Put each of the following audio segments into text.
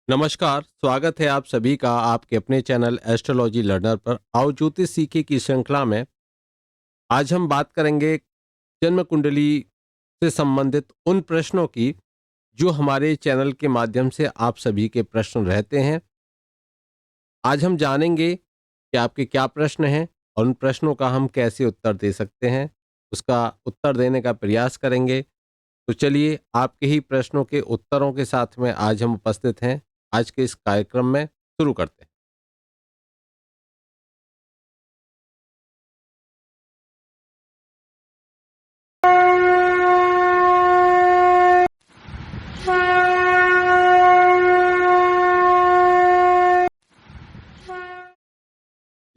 नमस्कार, स्वागत है आप सभी का आपके अपने चैनल एस्ट्रोलॉजी लर्नर पर। आओ ज्योतिष सीखे की श्रृंखला में आज हम बात करेंगे जन्म कुंडली से संबंधित उन प्रश्नों की जो हमारे चैनल के माध्यम से आप सभी के प्रश्न रहते हैं। आज हम जानेंगे कि आपके क्या प्रश्न हैं और उन प्रश्नों का हम कैसे उत्तर दे सकते हैं। उसका उत्तर देने का प्रयास करेंगे। तो चलिए आपके ही प्रश्नों के उत्तरों के साथ में आज हम उपस्थित हैं। आज के इस कार्यक्रम में शुरू करते हैं।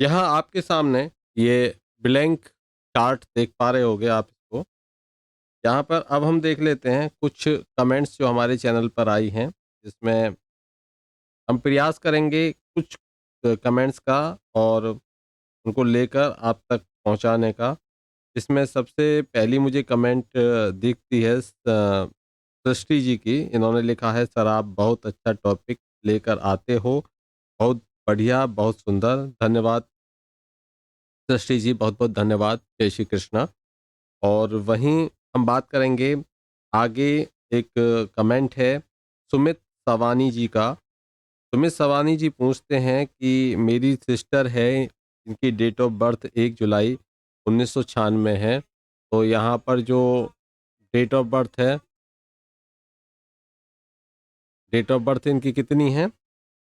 यहाँ आपके सामने ये ब्लैंक चार्ट देख पा रहे होगे आप इसको। यहाँ पर अब हम देख लेते हैं कुछ कमेंट्स जो हमारे चैनल पर आई हैं, जिसमें हम प्रयास करेंगे कुछ कमेंट्स का और उनको लेकर आप तक पहुँचाने का। इसमें सबसे पहली मुझे कमेंट दिखती है सृष्टि जी की। इन्होंने लिखा है, सर आप बहुत अच्छा टॉपिक लेकर आते हो, बहुत बढ़िया, बहुत सुंदर, धन्यवाद सृष्टि जी, बहुत बहुत धन्यवाद। जय श्री कृष्णा। और वहीं हम बात करेंगे आगे। एक कमेंट है सुमित सवानी जी का। सुमित सवानी जी पूछते हैं कि मेरी सिस्टर है, इनकी डेट ऑफ बर्थ 1 जुलाई 1996 है। तो यहाँ पर जो डेट ऑफ बर्थ है, डेट ऑफ बर्थ इनकी कितनी है?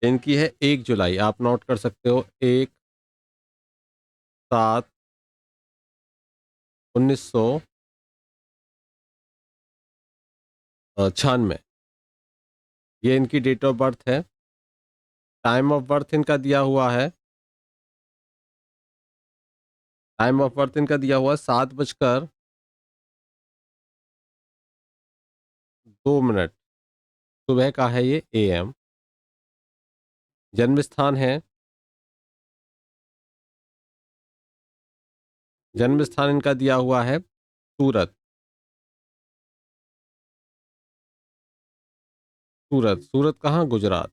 इनकी है 1 जुलाई। आप नोट कर सकते हो, 1/7/1996 ये इनकी डेट ऑफ बर्थ है। टाइम ऑफ बर्थ इनका दिया हुआ है, टाइम ऑफ बर्थ इनका दिया हुआ है 7:02 सुबह का है ये AM। जन्म स्थान है, जन्म स्थान इनका दिया हुआ है सूरत। सूरत, सूरत कहाँ? गुजरात।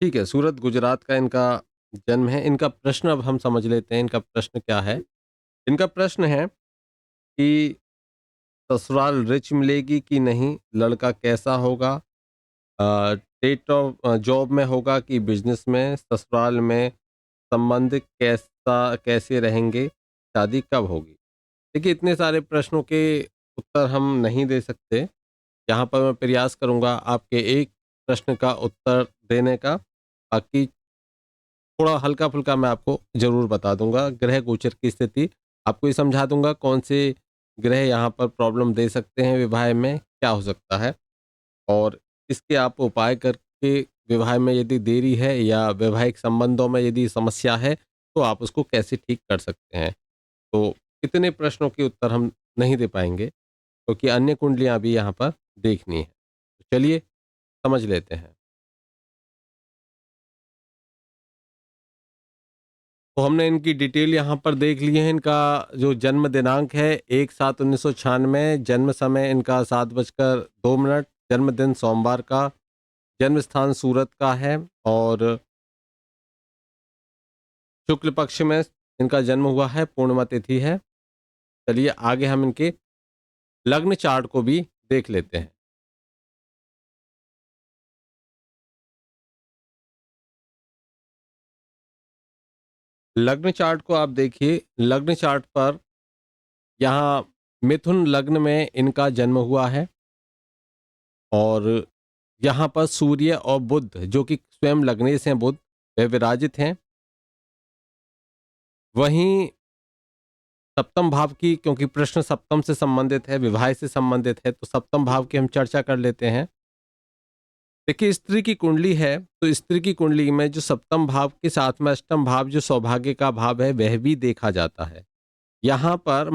ठीक है, सूरत गुजरात का इनका जन्म है। इनका प्रश्न अब हम समझ लेते हैं, इनका प्रश्न क्या है। इनका प्रश्न है कि ससुराल रिच मिलेगी कि नहीं, लड़का कैसा होगा, डेट ऑफ जॉब में होगा कि बिजनेस में, ससुराल में संबंध कैसा कैसे रहेंगे, शादी कब होगी। देखिए, इतने सारे प्रश्नों के उत्तर हम नहीं दे सकते। यहाँ पर मैं प्रयास करूँगा आपके एक प्रश्न का उत्तर देने का। बाकी थोड़ा हल्का-फुल्का मैं आपको ज़रूर बता दूँगा। ग्रह गोचर की स्थिति आपको ये समझा दूँगा, कौन से ग्रह यहाँ पर प्रॉब्लम दे सकते हैं, विवाह में क्या हो सकता है और इसके आप उपाय करके विवाह में यदि देरी है या वैवाहिक संबंधों में यदि समस्या है, तो आप उसको कैसे ठीक कर सकते हैं। तो इतने प्रश्नों के उत्तर हम नहीं दे पाएँगे, क्योंकि अन्य कुंडलियाँ भी यहाँ पर देखनी है। तो चलिए समझ लेते हैं। तो हमने इनकी डिटेल यहाँ पर देख ली है। इनका जो जन्म दिनांक है 1/7/1996, जन्म समय इनका 7:02, जन्मदिन सोमवार का, जन्म स्थान सूरत का है और शुक्ल पक्ष में इनका जन्म हुआ है, पूर्णिमा तिथि है। चलिए आगे हम इनके लग्न चार्ट को भी देख लेते हैं। लग्न चार्ट को आप देखिए, लग्न चार्ट पर यहाँ मिथुन लग्न में इनका जन्म हुआ है और यहाँ पर सूर्य और बुध जो कि स्वयं लग्नेश हैं, बुध वे विराजित हैं। वहीं सप्तम भाव की, क्योंकि प्रश्न सप्तम से संबंधित है, विवाह से संबंधित है, तो सप्तम भाव की हम चर्चा कर लेते हैं। देखिए, स्त्री की कुंडली है, तो स्त्री की कुंडली में जो सप्तम भाव के साथ में अष्टम भाव जो सौभाग्य का भाव है, वह भी देखा जाता है। यहाँ पर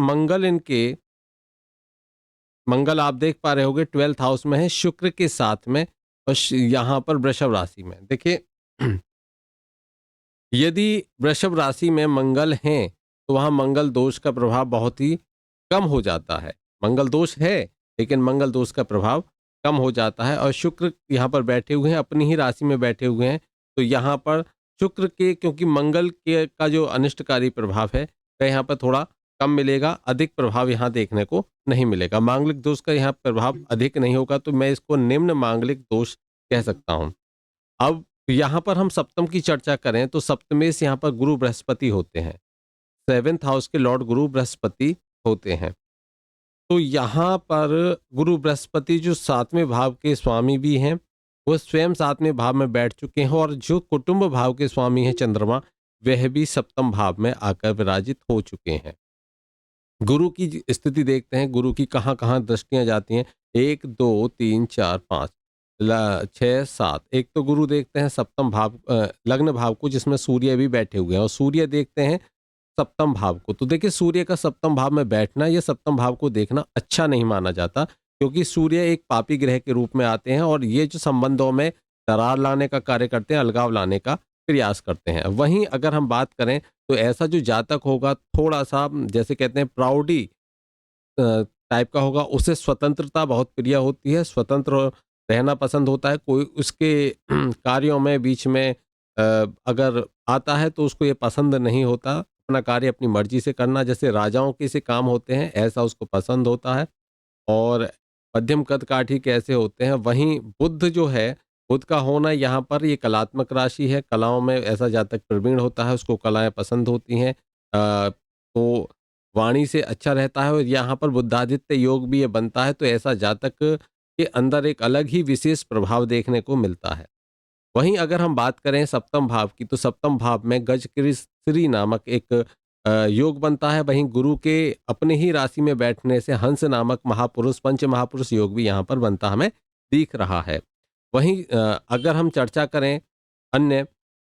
मंगल आप देख पा रहे होंगे 12th हाउस में है, शुक्र के साथ में और यहाँ पर वृषभ राशि में। देखिए, यदि वृषभ राशि में मंगल हैं, तो वहाँ मंगल दोष का प्रभाव बहुत ही कम हो जाता है। मंगल दोष है, लेकिन मंगल दोष का प्रभाव कम हो जाता है और शुक्र यहाँ पर बैठे हुए हैं, अपनी ही राशि में बैठे हुए हैं। तो यहाँ पर शुक्र के, क्योंकि मंगल के का जो अनिष्टकारी प्रभाव है, वह यहाँ पर थोड़ा कम मिलेगा, अधिक प्रभाव यहाँ देखने को नहीं मिलेगा। मांगलिक दोष का यहाँ प्रभाव अधिक नहीं होगा, तो मैं इसको निम्न मांगलिक दोष कह सकता हूँ। अब यहाँ पर हम सप्तम की चर्चा करें तो सप्तमेश यहाँ पर गुरु बृहस्पति होते हैं। 7th हाउस के लॉर्ड गुरु बृहस्पति होते हैं। तो यहाँ पर गुरु बृहस्पति जो 7वें भाव के स्वामी भी हैं, वो स्वयं 7वें भाव में बैठ चुके हैं और जो कुटुंब भाव के स्वामी हैं चंद्रमा, वह भी सप्तम भाव में आकर विराजित हो चुके हैं। गुरु की स्थिति देखते हैं, गुरु की कहाँ-कहाँ दृष्टियाँ जाती हैं। 1, 2, 3, 4, 5 6, 7। एक तो गुरु देखते हैं सप्तम भाव लग्न भाव को, जिसमें सूर्य भी बैठे हुए हैं, और सूर्य देखते हैं सप्तम भाव को। तो देखिए, सूर्य का सप्तम भाव में बैठना या सप्तम भाव को देखना अच्छा नहीं माना जाता, क्योंकि सूर्य एक पापी ग्रह के रूप में आते हैं और ये जो संबंधों में दरार लाने का कार्य करते हैं, अलगाव लाने का प्रयास करते हैं। वहीं अगर हम बात करें तो ऐसा जो जातक होगा, थोड़ा-सा जैसे कहते हैं प्राउडी टाइप का होगा, उसे स्वतंत्रता बहुत प्रिय होती है, स्वतंत्र रहना पसंद होता है। कोई उसके कार्यों में बीच में अगर आता है तो उसको ये पसंद नहीं होता, अपना कार्य अपनी मर्जी से करना, जैसे राजाओं के से काम होते हैं, ऐसा उसको पसंद होता है। और मध्यम कद काठी कैसे होते हैं। वहीं बुध जो है, बुध का होना यहाँ पर ये कलात्मक राशि है, कलाओं में ऐसा जातक प्रवीण होता है, उसको कलाएँ पसंद होती हैं। तो वाणी से अच्छा रहता है और यहाँ पर बुद्धादित्य योग भी ये बनता है, तो ऐसा जातक के अंदर एक अलग ही विशेष प्रभाव देखने को मिलता है। वहीं अगर हम बात करें सप्तम भाव की, तो सप्तम भाव में गजकेसरी नामक एक योग बनता है। वहीं गुरु के अपने ही राशि में बैठने से हंस नामक महापुरुष, पंच महापुरुष योग भी यहाँ पर बनता हमें दिख रहा है। वहीं अगर हम चर्चा करें अन्य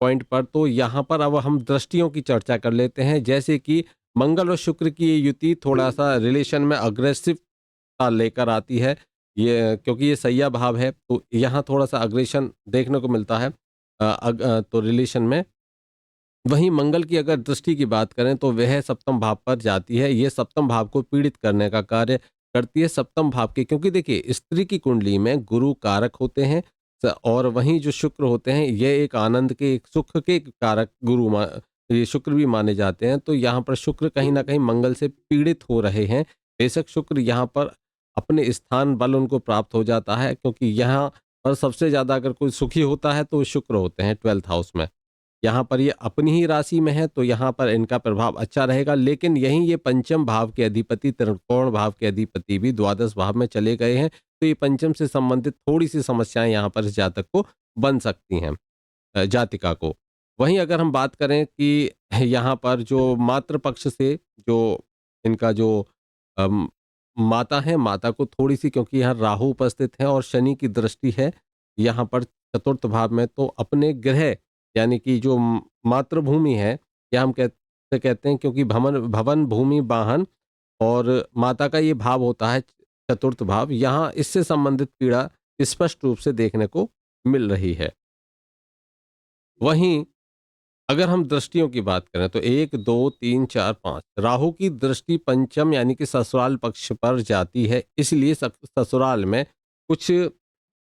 पॉइंट पर, तो यहाँ पर अब हम दृष्टियों की चर्चा कर लेते हैं। जैसे कि मंगल और शुक्र की ये युति थोड़ा-सा रिलेशन में अग्रेसिवता लेकर आती है। ये क्योंकि ये सैया भाव है, तो यहाँ थोड़ा-सा अग्रेशन देखने को मिलता है तो रिलेशन में। वहीं मंगल की अगर दृष्टि की बात करें तो वह सप्तम भाव पर जाती है। ये सप्तम भाव को पीड़ित करने का कार्य करती है, सप्तम भाव के, क्योंकि देखिए स्त्री की कुंडली में गुरु कारक होते हैं और वहीं जो शुक्र होते हैं, ये एक आनंद के, एक सुख के कारक ये शुक्र भी माने जाते हैं। तो यहाँ पर शुक्र कहीं ना कहीं मंगल से पीड़ित हो रहे हैं। बेशक शुक्र यहाँ पर अपने स्थान बल उनको प्राप्त हो जाता है, क्योंकि यहाँ पर सबसे ज्यादा अगर कोई सुखी होता है तो शुक्र होते हैं 12th हाउस में। यहाँ पर ये अपनी ही राशि में है, तो यहाँ पर इनका प्रभाव अच्छा रहेगा। लेकिन यहीं ये पंचम भाव के अधिपति, त्रिकोण भाव के अधिपति भी द्वादश भाव में चले गए हैं, तो ये पंचम से संबंधित थोड़ी सी समस्याएं यहाँ पर इस जातक को बन सकती हैं, जातिका को। वहीं अगर हम बात करें कि यहाँ पर जो मातृ पक्ष से जो इनका जो अम, माता है, माता को थोड़ी सी, क्योंकि यहाँ राहु उपस्थित है और शनि की दृष्टि है यहाँ पर चतुर्थ भाव में, तो अपने ग्रह यानी कि जो मातृभूमि है, या हम कहते हैं, क्योंकि भवन भवन भूमि वाहन और माता का ये भाव होता है चतुर्थ भाव, यहाँ इससे संबंधित पीड़ा स्पष्ट रूप से देखने को मिल रही है। वहीं अगर हम दृष्टियों की बात करें तो 1, 2, 3, 4, 5 राहु की दृष्टि पंचम यानी कि ससुराल पक्ष पर जाती है, इसलिए ससुराल में कुछ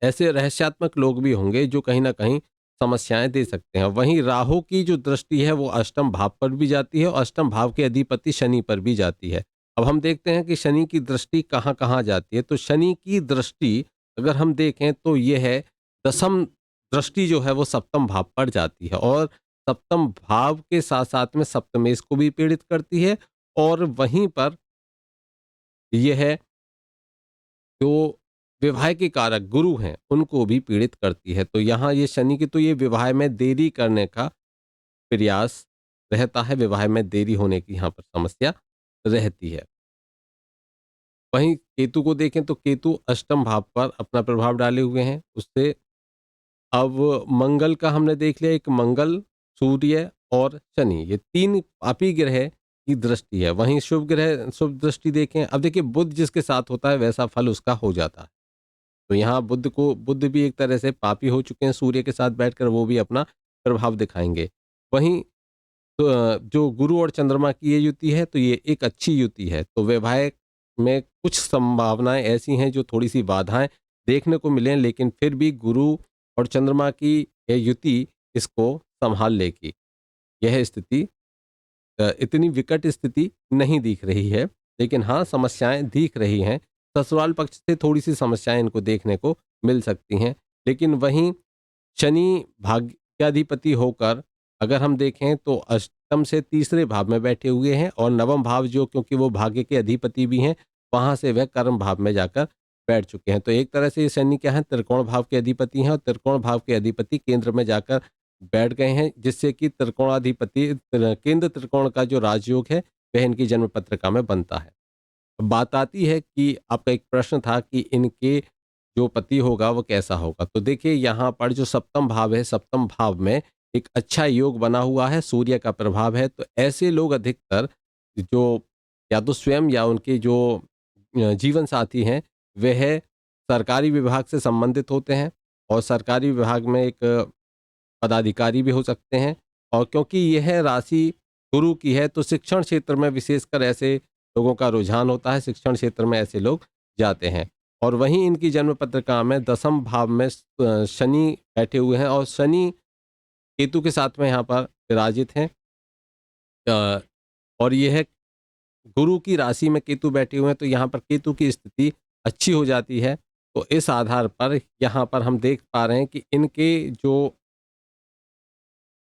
ऐसे रहस्यात्मक लोग भी होंगे जो कहीं ना कहीं समस्याएं दे सकते हैं। वहीं राहु की जो दृष्टि है वो अष्टम भाव पर भी जाती है और अष्टम भाव के अधिपति शनि पर भी जाती है। अब हम देखते हैं कि शनि की दृष्टि कहाँ कहाँ जाती है। तो शनि की दृष्टि अगर हम देखें तो ये है, दसम दृष्टि जो है वो सप्तम भाव पर जाती है और सप्तम भाव के साथ साथ में सप्तमेश को भी पीड़ित करती है और वहीं पर यह है जो विवाह के कारक गुरु हैं उनको भी पीड़ित करती है। तो यहाँ ये शनि की, तो ये विवाह में देरी करने का प्रयास रहता है, विवाह में देरी होने की यहाँ पर समस्या रहती है। वहीं केतु को देखें तो केतु अष्टम भाव पर अपना प्रभाव डाले हुए हैं, उससे अब मंगल का हमने देख लिया, एक मंगल, सूर्य और शनि, ये तीन पापी ग्रह की दृष्टि है। वहीं शुभ ग्रह शुभ दृष्टि देखें, अब देखिए बुध जिसके साथ होता है वैसा फल उसका हो जाता है। तो यहाँ बुध भी एक तरह से पापी हो चुके हैं सूर्य के साथ बैठकर, वो भी अपना प्रभाव दिखाएंगे। वहीं जो गुरु और चंद्रमा की ये युति है तो ये एक अच्छी युति है। तो वैवाहिक में कुछ संभावनाएँ ऐसी हैं जो थोड़ी-सी बाधाएँ देखने को मिलें, लेकिन फिर भी गुरु और चंद्रमा की ये युति इसको सँभाल लेगी। यह स्थिति इतनी विकट स्थिति नहीं दिख रही है, लेकिन हाँ, समस्याएँ दिख रही हैं। ससुराल पक्ष से थोड़ी-सी समस्याएँ इनको देखने को मिल सकती हैं। लेकिन वहीं शनि भाग्याधिपति होकर अगर हम देखें तो अष्टम से तीसरे भाव में बैठे हुए हैं, और नवम भाव जो, क्योंकि वो भाग्य के अधिपति भी हैं, वहाँ से वह कर्म भाव में जाकर बैठ चुके हैं। तो एक तरह से ये शनि क्या है, त्रिकोण भाव के अधिपति हैं, और त्रिकोण भाव के अधिपति केंद्र में जाकर बैठ गए हैं, जिससे कि केंद्र त्रिकोण का जो राजयोग है वह इनकी जन्म पत्रिका में बनता है। बात आती है कि आपका एक प्रश्न था कि इनके जो पति होगा वो कैसा होगा। तो देखिए यहाँ पर जो सप्तम भाव है, सप्तम भाव में एक अच्छा योग बना हुआ है, सूर्य का प्रभाव है। तो ऐसे लोग अधिकतर जो या तो स्वयं या उनके जो जीवन साथी हैं, वह सरकारी विभाग से संबंधित होते हैं, और सरकारी विभाग में एक पदाधिकारी भी हो सकते हैं। और क्योंकि यह राशि गुरु की है तो शिक्षण क्षेत्र में विशेषकर ऐसे लोगों का रुझान होता है, शिक्षण क्षेत्र में ऐसे लोग जाते हैं। और वहीं इनकी जन्म पत्रिका में दसम भाव में शनि बैठे हुए हैं, और शनि केतु के साथ में यहाँ पर विराजित हैं। अ, और यह गुरु की राशि में केतु बैठे हुए हैं, तो यहाँ पर केतु की स्थिति अच्छी हो जाती है। तो इस आधार पर यहाँ पर हम देख पा रहे हैं कि इनके जो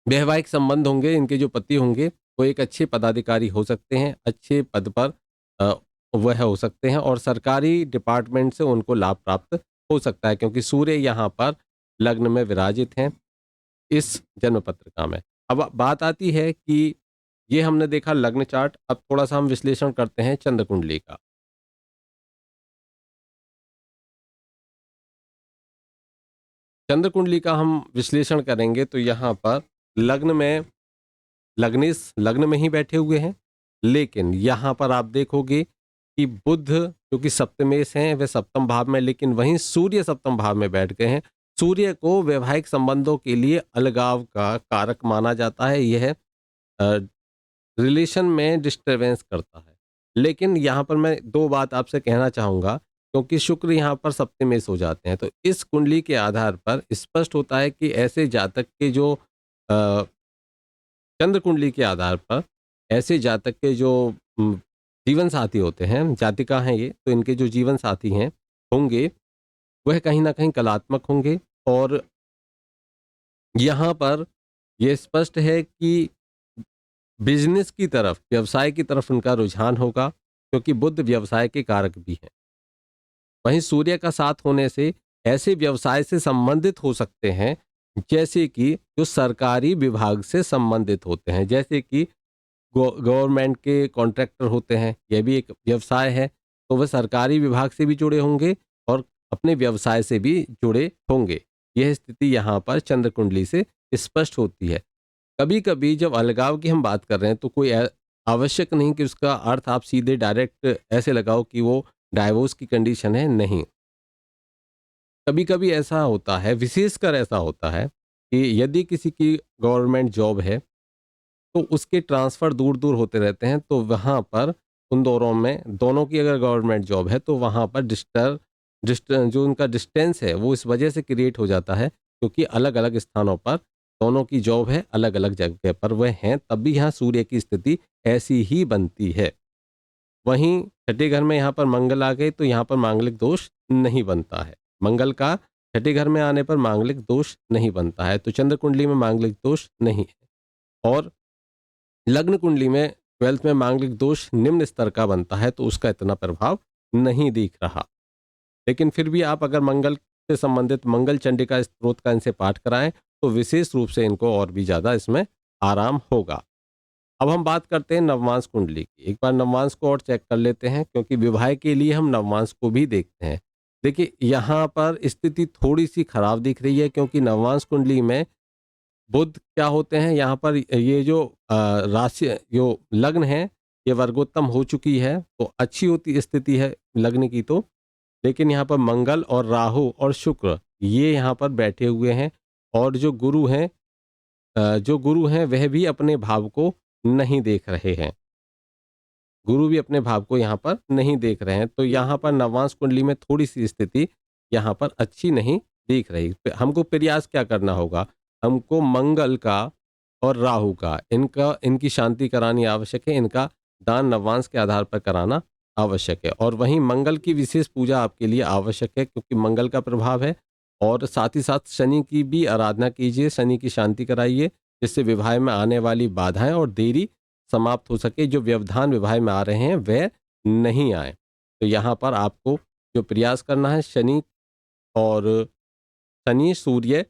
वैवाहिक संबंध होंगे, इनके जो पति होंगे, वो एक अच्छे पदाधिकारी हो सकते हैं, अच्छे पद पर अ, वह हो सकते हैं, और सरकारी डिपार्टमेंट से उनको लाभ प्राप्त हो सकता है, क्योंकि सूर्य यहाँ पर लग्न में विराजित हैं इस जन्म पत्रिका में। अब बात आती है कि ये हमने देखा लग्न चार्ट, अब थोड़ा-सा हम विश्लेषण करते हैं चंद्र कुंडली का। चंद्र कुंडली का हम विश्लेषण करेंगे तो यहाँ पर लग्न में लग्नेश लग्न में ही बैठे हुए हैं, लेकिन यहाँ पर आप देखोगे कि बुध जो कि सप्तमेश हैं वह सप्तम भाव में, लेकिन वहीं सूर्य सप्तम भाव में बैठ गए हैं। सूर्य को वैवाहिक संबंधों के लिए अलगाव का कारक माना जाता है। यह रिलेशन में डिस्टरबेंस करता है। लेकिन यहाँ पर मैं दो बात आपसे कहना चाहूँगा, क्योंकि शुक्र यहाँ पर सप्तमेश हो जाते हैं, तो इस कुंडली के आधार पर स्पष्ट होता है कि ऐसे जातक के जो अ, चंद्र कुंडली के आधार पर ऐसे जातक के जो उम, जीवन साथी होते हैं, जातिका हैं ये, तो इनके जो जीवन साथी हैं होंगे, वह कहीं न कहीं कलात्मक होंगे। और यहाँ पर ये स्पष्ट है कि बिज़नेस की तरफ, व्यवसाय की तरफ उनका रुझान होगा, क्योंकि बुध व्यवसाय के कारक भी हैं। वहीं सूर्य का साथ होने से ऐसे व्यवसाय से संबंधित हो सकते हैं, जैसे कि जो सरकारी विभाग से संबंधित होते हैं, जैसे कि गवर्नमेंट के कॉन्ट्रैक्टर होते हैं, यह भी एक व्यवसाय है। तो वह सरकारी विभाग से भी जुड़े होंगे और अपने व्यवसाय से भी जुड़े होंगे। यह स्थिति यहाँ पर चंद्र कुंडली से स्पष्ट होती है। कभी-कभी जब अलगाव की हम बात कर रहे हैं तो कोई आवश्यक नहीं कि उसका अर्थ आप सीधे डायरेक्ट ऐसे लगाओ कि वो डाइवोर्स की कंडीशन है, नहीं। कभी-कभी ऐसा होता है, विशेषकर ऐसा होता है कि यदि किसी की गवर्नमेंट जॉब है, तो उसके ट्रांसफ़र दूर-दूर होते रहते हैं, तो वहाँ पर उन दोनों में, दोनों की अगर गवर्नमेंट जॉब है, तो वहाँ पर जो उनका डिस्टेंस है, वो इस वजह से क्रिएट हो जाता है, क्योंकि अलग-अलग स्थानों पर दोनों की जॉब है, अलग-अलग जगह पर वह हैं, तब भी यहाँ सूर्य की स्थिति ऐसी ही बनती है। वहीं छठे घर में यहाँ पर मंगल आ गए, तो यहाँ पर मांगलिक दोष नहीं बनता है। मंगल का छठे घर में आने पर मांगलिक दोष नहीं बनता है, तो चंद्र कुंडली में मांगलिक दोष नहीं है। और लग्न कुंडली में 12th में मांगलिक दोष निम्न स्तर का बनता है, तो उसका इतना प्रभाव नहीं दिख रहा। लेकिन फिर भी आप अगर मंगल से संबंधित मंगल चंडिका स्तोत्र का इनसे पाठ कराएं, तो विशेष रूप से इनको और भी ज़्यादा इसमें आराम होगा। अब हम बात करते हैं नवमांश कुंडली की। एक बार नवमांश को और चेक कर लेते हैं, क्योंकि विवाह के लिए हम नवमांश को भी देखते हैं। देखिए यहाँ पर स्थिति थोड़ी सी खराब दिख रही है, क्योंकि नवमांश कुंडली में बुध क्या होते हैं, यहाँ पर ये जो राशि जो लग्न है, ये वर्गोत्तम हो चुकी है, तो अच्छी होती स्थिति है लग्न की तो। लेकिन यहाँ पर मंगल और राहु और शुक्र ये यहाँ पर बैठे हुए हैं, और जो गुरु हैं वह भी अपने भाव को नहीं देख रहे हैं, गुरु भी अपने भाव को यहाँ पर नहीं देख रहे हैं, तो यहाँ पर नवांश कुंडली में थोड़ी सी स्थिति यहाँ पर अच्छी नहीं दिख रही। हमको प्रयास क्या करना होगा, हमको मंगल का और राहु का इनकी शांति करानी आवश्यक है, इनका दान नवांश के आधार पर कराना आवश्यक है। और वहीं मंगल की विशेष पूजा आपके लिए आवश्यक है, क्योंकि मंगल का प्रभाव है। और साथ ही साथ शनि की भी आराधना कीजिए, शनि की शांति कराइए, जिससे विवाह में आने वाली बाधाएं और देरी समाप्त हो सके, जो व्यवधान विवाह में आ रहे हैं वह नहीं आए। तो यहाँ पर आपको जो प्रयास करना है, और शनि, सूर्य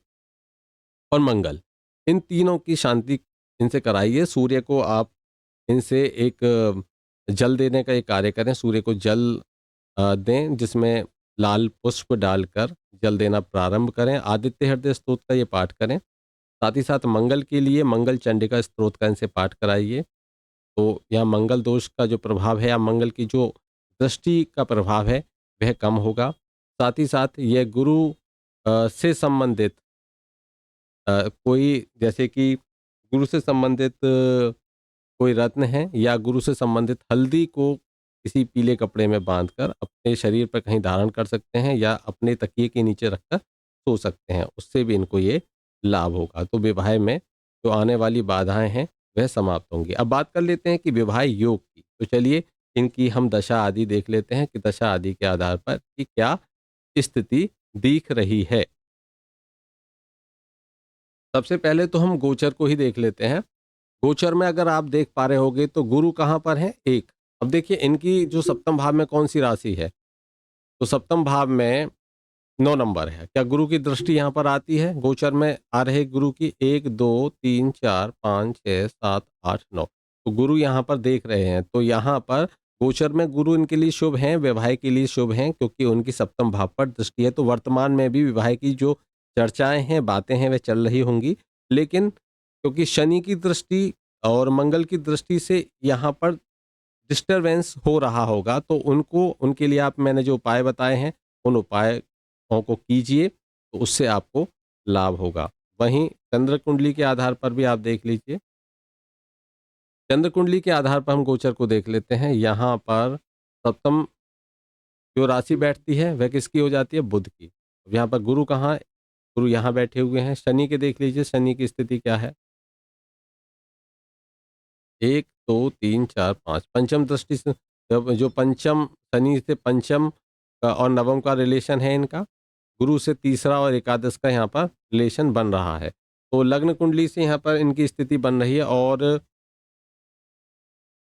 और मंगल, इन तीनों की शांति इनसे कराइए। सूर्य को आप इनसे एक जल देने का एक कार्य करें, सूर्य को जल दें, जिसमें लाल पुष्प डालकर जल देना प्रारंभ करें। आदित्य हृदय स्तोत्र का ये पाठ करें। साथ ही साथ मंगल के लिए मंगल चंडिका स्तोत्र का इनसे पाठ कराइए। तो यह मंगल दोष का जो प्रभाव है या मंगल की जो दृष्टि का प्रभाव है वह कम होगा। साथ ही साथ यह गुरु से संबंधित कोई, जैसे कि गुरु से संबंधित कोई रत्न है या गुरु से संबंधित हल्दी को किसी पीले कपड़े में बांधकर अपने शरीर पर कहीं धारण कर सकते हैं या अपने तकिए के नीचे रखकर सो सकते हैं, उससे भी इनको ये लाभ होगा। तो विवाह में जो आने वाली बाधाएं हैं वह समाप्त होंगी। अब बात कर लेते हैं कि विवाह योग की। तो चलिए इनकी हम दशा आदि देख लेते हैं कि दशा आदि के आधार पर कि क्या स्थिति दिख रही है। सबसे पहले तो हम गोचर को ही देख लेते हैं। गोचर में अगर आप देख पा रहे होगे तो गुरु कहाँ पर है? एक। अब देखिए इनकी जो सप्तम भाव में कौन सी राशि है, तो सप्तम भाव में 9 नंबर है। क्या गुरु की दृष्टि यहाँ पर आती है? गोचर में आ रहे गुरु की 1 2 3 4 5 6 7 8 9, तो गुरु यहाँ पर देख रहे हैं। तो यहाँ पर गोचर में गुरु इनके लिए शुभ हैं, विवाह के लिए शुभ हैं, क्योंकि उनकी सप्तम भाव पर दृष्टि है। तो वर्तमान में भी विवाह की जो चर्चाएं हैं, बातें हैं, वे चल रही होंगी। लेकिन क्योंकि शनि की दृष्टि और मंगल की दृष्टि से यहाँ पर डिस्टरबेंस हो रहा होगा, तो उनको उनके लिए आप मैंने जो उपाय बताए हैं उन उपायों को कीजिए, तो उससे आपको लाभ होगा। वहीं चंद्र कुंडली के आधार पर भी आप देख लीजिए। चंद्र कुंडली के आधार पर हम गोचर को देख लेते हैं। यहाँ पर सप्तम जो राशि बैठती है वह किसकी हो जाती है? बुध की। अब यहाँ पर गुरु कहाँ है? गुरु यहाँ बैठे हुए हैं। शनि के देख लीजिए, शनि की स्थिति क्या है? 1 2 3 4 5 पंचम दृष्टि से, जब जो पंचम शनि से पंचम का और नवम का रिलेशन है इनका, गुरु से तीसरा और एकादश का यहाँ पर रिलेशन बन रहा है। तो लग्न कुंडली से यहाँ पर इनकी स्थिति बन रही है। और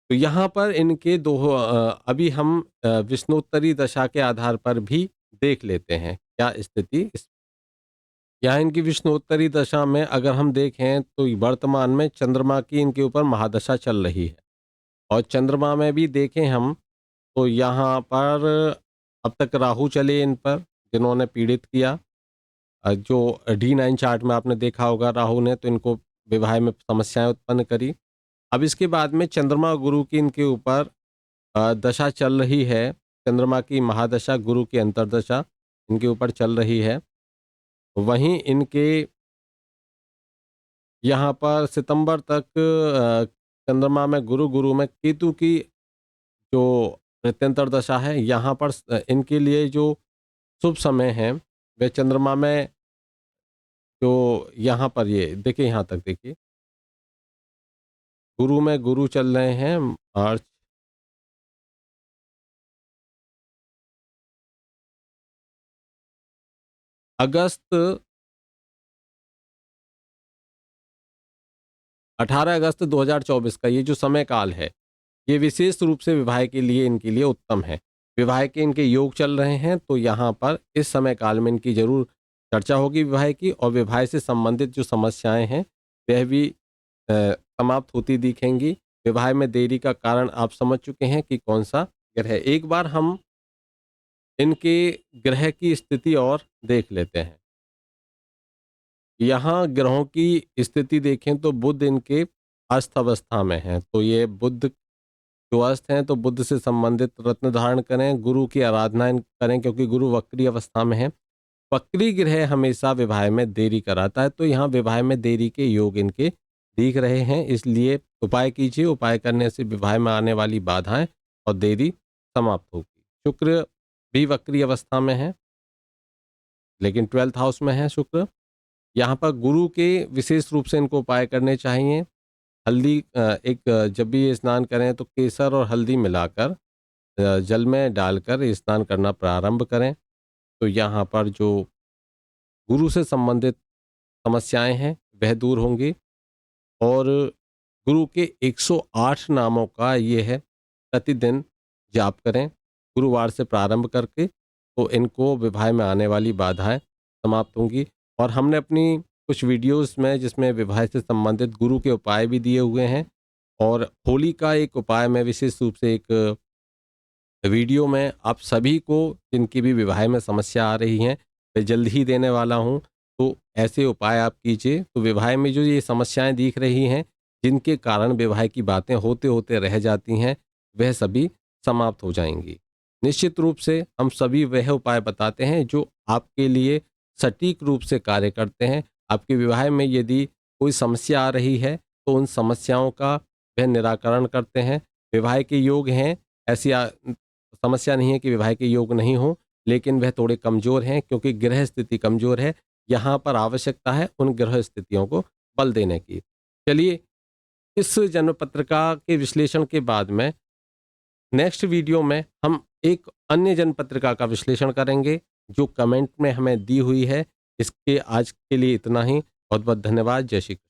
तो यहाँ पर इनके दो अभी हम विष्णुत्तरी दशा के आधार पर भी देख लेते हैं क्या स्थिति यहाँ इनकी विष्णुत्तरी दशा में अगर हम देखें तो वर्तमान में चंद्रमा की इनके ऊपर महादशा चल रही है। और चंद्रमा में भी देखें हम तो यहाँ पर अब तक राहु चले इन पर, जिन्होंने पीड़ित किया। जो D9 चार्ट में आपने देखा होगा, राहु ने तो इनको विवाह में समस्याएं उत्पन्न करी। अब इसके बाद में चंद्रमा और गुरु की इनके ऊपर दशा चल रही है। चंद्रमा की महादशा, गुरु की अंतर्दशा इनके ऊपर चल रही है। वहीं इनके यहाँ पर सितंबर तक चंद्रमा में गुरु, गुरु में केतु की जो प्रत्यंतर दशा है, यहाँ पर इनके लिए जो शुभ समय है वह चंद्रमा में जो यहाँ पर ये देखिए, यहाँ तक देखिए, गुरु में गुरु चल रहे हैं मार्च, अगस्त, 18 अगस्त 2024 का ये जो समय काल है, ये विशेष रूप से विवाह के लिए इनके लिए उत्तम है। विवाह के इनके योग चल रहे हैं, तो यहाँ पर इस समय काल में इनकी जरूर चर्चा होगी विवाह की, और विवाह से संबंधित जो समस्याएं हैं वह भी समाप्त होती दिखेंगी। विवाह में देरी का कारण आप समझ चुके हैं कि कौन सा ग्रह है। एक बार हम इनके ग्रह की स्थिति और देख लेते हैं। यहाँ ग्रहों की स्थिति देखें तो बुध इनके अस्त अवस्था में है, तो ये बुध जो अस्त हैं तो बुध से संबंधित रत्न धारण करें, गुरु की आराधना करें, क्योंकि गुरु वक्री अवस्था में है। वक्री ग्रह हमेशा विवाह में देरी कराता है, तो यहाँ विवाह में देरी के योग इनके दिख रहे हैं, इसलिए उपाय कीजिए। उपाय करने से विवाह में आने वाली बाधाएं और देरी समाप्त होगी। शुक्र भी वक्री अवस्था में है, लेकिन 12th हाउस में है शुक्र। यहाँ पर गुरु के विशेष रूप से इनको उपाय करने चाहिए। हल्दी जब भी ये स्नान करें तो केसर और हल्दी मिलाकर जल में डालकर स्नान करना प्रारंभ करें। तो यहाँ पर जो गुरु से संबंधित समस्याएं हैं वह दूर होंगी। और गुरु के 108 नामों का ये है प्रतिदिन जाप करें गुरुवार से प्रारंभ करके, तो इनको विवाह में आने वाली बाधाएं समाप्त होंगी। और हमने अपनी कुछ वीडियोस में जिसमें विवाह से संबंधित गुरु के उपाय भी दिए हुए हैं, और होली का एक उपाय मैं विशेष रूप से एक वीडियो में आप सभी को जिनकी भी विवाह में समस्या आ रही हैं मैं जल्द ही देने वाला हूं। तो ऐसे उपाय आप कीजिए, तो विवाह में जो ये समस्याएं दिख रही हैं जिनके कारण विवाह की बातें होते होते रह जाती हैं, वह सभी समाप्त हो जाएंगी। निश्चित रूप से हम सभी वह उपाय बताते हैं जो आपके लिए सटीक रूप से कार्य करते हैं। आपके विवाह में यदि कोई समस्या आ रही है तो उन समस्याओं का वह निराकरण करते हैं। विवाह के योग हैं, ऐसी समस्या नहीं है कि विवाह के योग नहीं हो, लेकिन वह थोड़े कमज़ोर हैं क्योंकि ग्रह स्थिति कमज़ोर है। यहाँ पर आवश्यकता है उन ग्रह स्थितियों को बल देने की। चलिए, इस जन्म पत्रिका के विश्लेषण के बाद में नेक्स्ट वीडियो में हम एक अन्य जन्म पत्रिका का विश्लेषण करेंगे जो कमेंट में हमें दी हुई है। इसके आज के लिए इतना ही। बहुत बहुत धन्यवाद। जय श्री कृष्ण।